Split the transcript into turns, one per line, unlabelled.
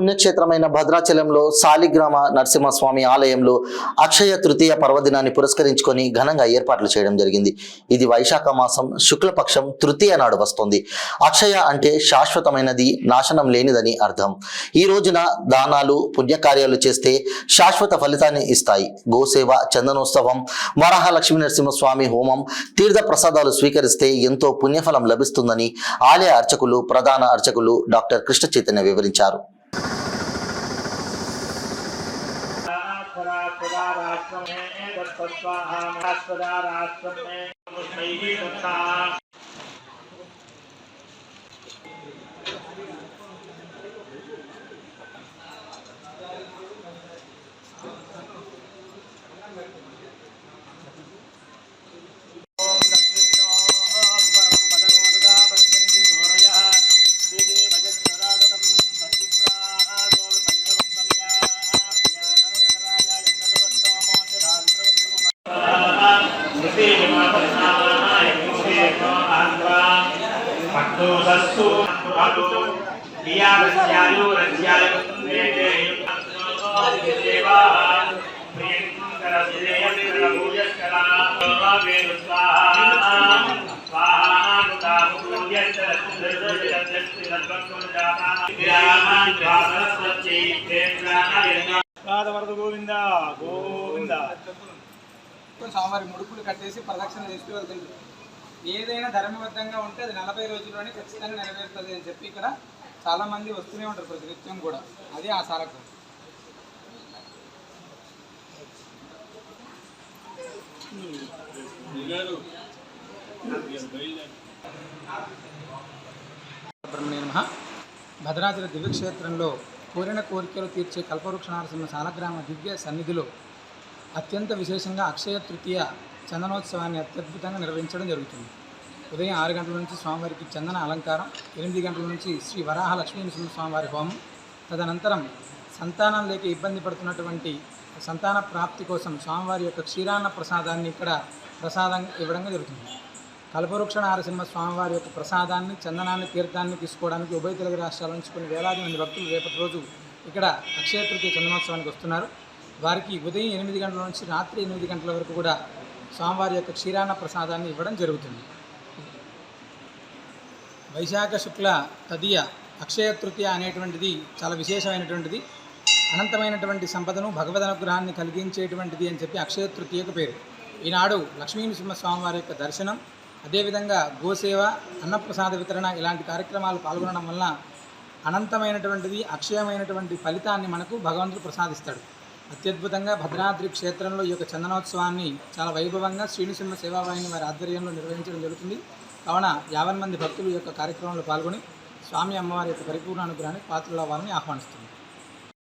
పుణ్యక్షేత్రమైన భద్రాచలంలో సాలిగ్రామ నరసింహస్వామి ఆలయంలో అక్షయ తృతీయ పర్వదినాన్ని పురస్కరించుకొని ఘనంగా ఏర్పాట్లు చేయడం జరిగింది. ఇది వైశాఖ మాసం శుక్లపక్షం తృతీయ నాడు వస్తుంది. అక్షయ అంటే శాశ్వతమైనది, నాశనం లేనిదని అర్థం. ఈ రోజున దానాలు పుణ్యకార్యాలు చేస్తే శాశ్వత ఫలితాన్ని ఇస్తాయి. గోసేవ, చందనోత్సవం, వరాహలక్ష్మీ నరసింహస్వామి హోమం, తీర్థ ప్రసాదాలు స్వీకరిస్తే ఎంతో పుణ్యఫలం లభిస్తుందని ఆలయ అర్చకులు, ప్రధాన అర్చకులు డాక్టర్ కృష్ణ చైతన్య వివరించారు.
గోవింద గోవింద. స్వామివారి ముడుపులు కట్టేసి ప్రదక్షిణ చేస్తూ వెళ్తుంది. ఏదైనా ధర్మబద్ధంగా ఉంటే అది 40 రోజుల్లోనే ఖచ్చితంగా నెరవేరుతుంది అని చెప్పి ఇక్కడ చాలామంది వస్తూనే ఉంటారు ప్రతినిత్యం కూడా. అది ఆ సారకం. భద్రాచల దివ్యక్షేత్రంలో కోరిన కోరికలు తీర్చే కల్పవృక్ష నరసింహ సాలగ్రామ దివ్య సన్నిధిలో అత్యంత విశేషంగా అక్షయ తృతీయ చందనోత్సవాన్ని అత్యద్భుతంగా నిర్వహించడం జరుగుతుంది. ఉదయం 6 గంటల నుంచి స్వామివారికి చందన అలంకారం, 8 గంటల నుంచి శ్రీ వరాహ లక్ష్మీ నరసింహ స్వామివారి హోమం, తదనంతరం సంతానం లేక ఇబ్బంది పడుతున్నటువంటి సంతాన ప్రాప్తి కోసం స్వామివారి యొక్క క్షీరాన్న ప్రసాదాన్ని ఇక్కడ ప్రసాదం ఇవ్వడం జరుగుతుంది. కల్పవృక్ష నరసింహ స్వామివారి యొక్క ప్రసాదాన్ని, చందనాన్ని, తీర్థాన్ని తీసుకోవడానికి ఉభయ తెలుగు రాష్ట్రాల నుంచి కొన్ని వేలాది మంది భక్తులు రేపటి రోజు ఇక్కడ అక్షయ తృతీయ చందనోత్సవానికి వస్తున్నారు. వారికి ఉదయం 8 గంటల నుంచి రాత్రి 8 గంటల వరకు కూడా స్వామివారి యొక్క క్షీరాన్న ప్రసాదాన్ని ఇవ్వడం జరుగుతుంది. వైశాఖ శుక్ల తదియ అక్షయ తృతీయ అనేటువంటిది చాలా విశేషమైనటువంటిది. అనంతమైనటువంటి సంపదను, భగవద్ అనుగ్రహాన్ని కలిగించేటువంటిది అని చెప్పి అక్షయ తృతీయకు పేరు. ఈనాడు లక్ష్మీ నరసింహ స్వామివారి యొక్క దర్శనం, అదేవిధంగా గోసేవ, అన్నప్రసాద వితరణ ఇలాంటి కార్యక్రమాలు పాల్గొనడం వలన అనంతమైనటువంటిది, అక్షయమైనటువంటి ఫలితాన్ని మనకు భగవంతుడు ప్రసాదిస్తాడు. అత్యద్భుతంగా భద్రాద్రి క్షేత్రంలో ఈ యొక్క చందనోత్సవాన్ని చాలా వైభవంగా శ్రీనృసింహ సేవావాహిని వారి ఆధ్వర్యంలో నిర్వహించడం జరుగుతుంది. కావున 50 మంది భక్తులు ఈ యొక్క కార్యక్రమంలో పాల్గొని స్వామి అమ్మవారి యొక్క పరిపూర్ణ అనుగ్రహానికి పాత్రలు అవ్వాలని ఆహ్వానిస్తుంది.